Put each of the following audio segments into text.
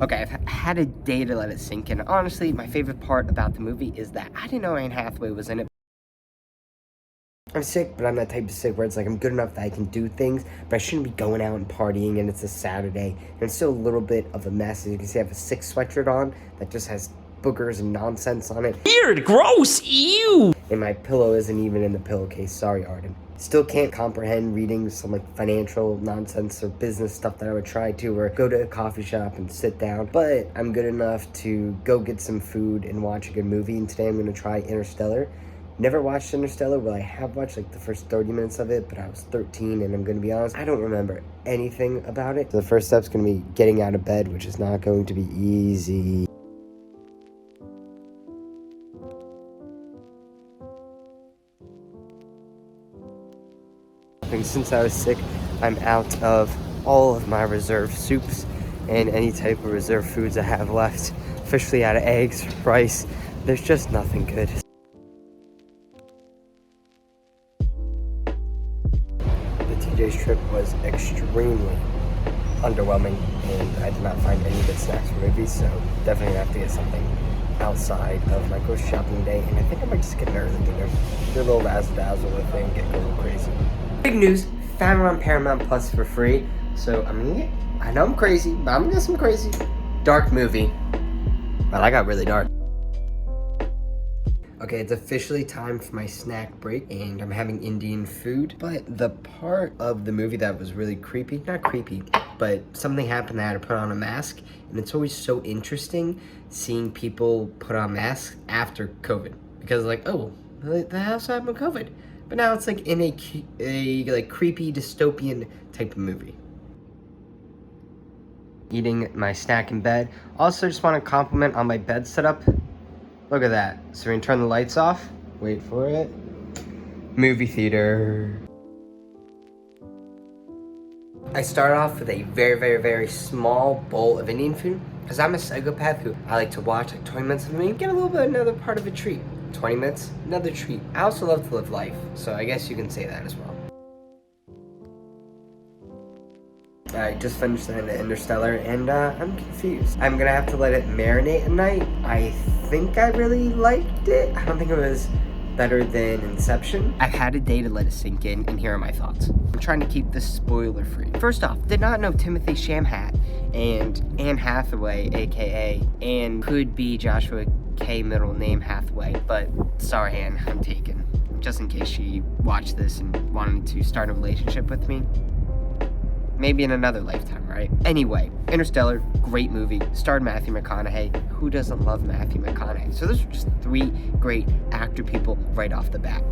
Okay, I've had a day to let it sink in. Honestly, my favorite part about the movie is that I didn't know Anne Hathaway was in it. I'm sick, but I'm that type of sick where it's like I'm good enough that I can do things, but I shouldn't be going out and partying, and it's a Saturday, and it's still a little bit of a mess. As you can see, I have a sick sweatshirt on that just has boogers and nonsense on it. Weird, gross, ew! And my pillow isn't even in the pillowcase. Sorry, Arden. Still can't comprehend reading some like financial nonsense or business stuff that I would try to, or go to a coffee shop and sit down. But I'm good enough to go get some food and watch a good movie. And today I'm going to try Interstellar. Never watched Interstellar. Well, I have watched like the first 30 minutes of it, but I was 13, and I'm going to be honest, I don't remember anything about it. So the first step's going to be getting out of bed, which is not going to be easy. Since I was sick, I'm out of all of my reserve soups and any type of reserve foods I have left. Officially out of eggs, rice. There's just nothing good. The TJ's trip was extremely underwhelming, and I did not find any good snacks for movies, so definitely have to get something outside of my grocery shopping day. And I think I might just get an early dinner. Do a little razzle-dazzle with it and get a little crazy. Big news, found it on Paramount Plus for free, so I'm gonna get, I know I'm crazy, but I'm gonna get some crazy dark movie. Well, I got really dark. Okay, it's officially time for my snack break, and I'm having Indian food, but the part of the movie that was really creepy, not creepy, but something happened that I had to put on a mask, and it's always so interesting seeing people put on masks after COVID, because like, oh, the hell's happened with COVID? But now it's like in a like creepy dystopian type of movie. Eating my snack in bed. Also just want to compliment on my bed setup. Look at that. So we're gonna turn the lights off. Wait for it. Movie theater. I started off with a very small bowl of Indian food, because I'm a psychopath who I like to watch like 20 minutes of me, get a little bit another part of a treat. 20 minutes, another treat. I also love to live life, so I guess you can say that as well. I just finished the Interstellar, and I'm confused. I'm gonna have to let it marinate at night. I think I really liked it. I don't think it was better than Inception. I've had a day to let it sink in, and here are my thoughts. I'm trying to keep this spoiler free. First off, did not know Timothy Shamhat and Anne Hathaway, aka Anne, could be Joshua K middle name Hathaway, but sorry Anne, I'm taken. Just in case she watched this and wanted to start a relationship with me. Maybe in another lifetime, right? Anyway, Interstellar, great movie. Starred Matthew McConaughey. Who doesn't love Matthew McConaughey? So those are just 3 great actor people right off the bat.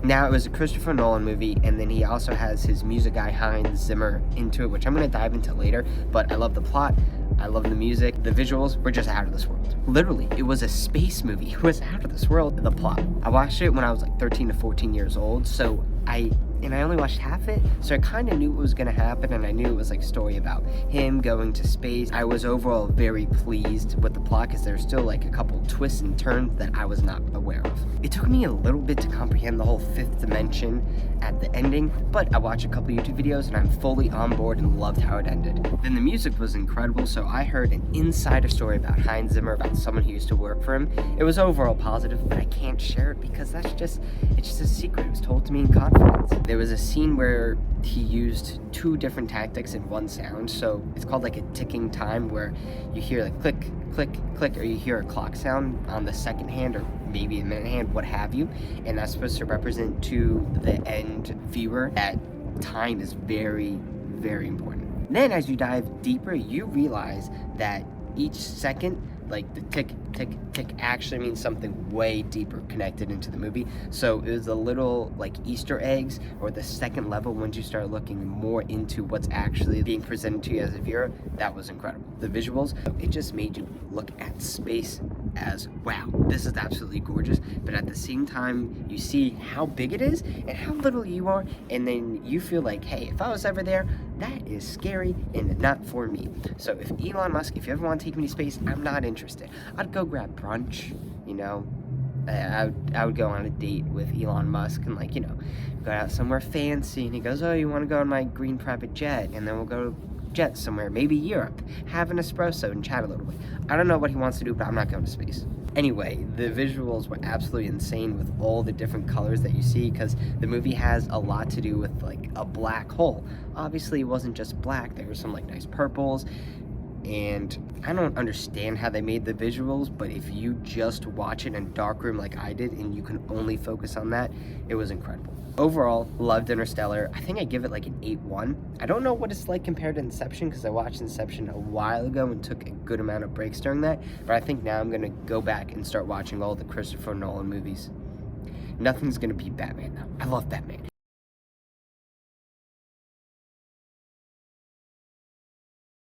Now, it was a Christopher Nolan movie, and then he also has his music guy Hans Zimmer into it, which I'm going to dive into later, but I love the plot. I love the music. The visuals were just out of this world. Literally, it was a space movie. It was out of this world. The plot. I watched it when I was like 13 to 14 years old, so I only watched half it, so I kind of knew what was going to happen, and I knew it was like a story about him going to space. I was overall very pleased with the plot, because there's still like a couple twists and turns that I was not aware of. It took me a little bit to comprehend the whole 5th dimension at the ending, but I watched a couple YouTube videos and I'm fully on board and loved how it ended. Then the music was incredible, so I heard an insider story about Hans Zimmer, about someone who used to work for him. It was overall positive, but I can't share it because it's just a secret. It was told to me in confidence. There was a scene where he used 2 different tactics in one sound, so it's called like a ticking time, where you hear like click, click, click, or you hear a clock sound on the second hand, or maybe a minute hand, what have you, and that's supposed to represent to the end viewer that time is very important. Then as you dive deeper, you realize that each second, like the tick, tick, tick, actually means something way deeper connected into the movie. So it was the little like Easter eggs, or the second level once you start looking more into what's actually being presented to you as a viewer. That was incredible. The visuals, it just made you look at space as, wow, this is absolutely gorgeous, but at the same time you see how big it is and how little you are, and then you feel like, hey, if I was ever there, that is scary and not for me. So if Elon Musk, if you ever want to take me to space, I'm not interested. I'd go grab brunch, you know. I would go on a date with Elon Musk and, like, you know, go out somewhere fancy, and he goes, oh, you want to go on my green private jet, and then we'll go jet somewhere, maybe Europe, have an espresso and chat a little bit. I don't know what he wants to do, but I'm not going to space. Anyway, the visuals were absolutely insane with all the different colors that you see, because the movie has a lot to do with like a black hole. Obviously, it wasn't just black. There were some like nice purples, and I don't understand how they made the visuals, but if you just watch it in darkroom like I did and you can only focus on that, it was incredible. Overall, loved Interstellar. I think I give it like an 8.1. I don't know what it's like compared to Inception, because I watched Inception a while ago and took a good amount of breaks during that, but I think now I'm going to go back and start watching all the Christopher Nolan movies. Nothing's going to beat Batman though. I love Batman.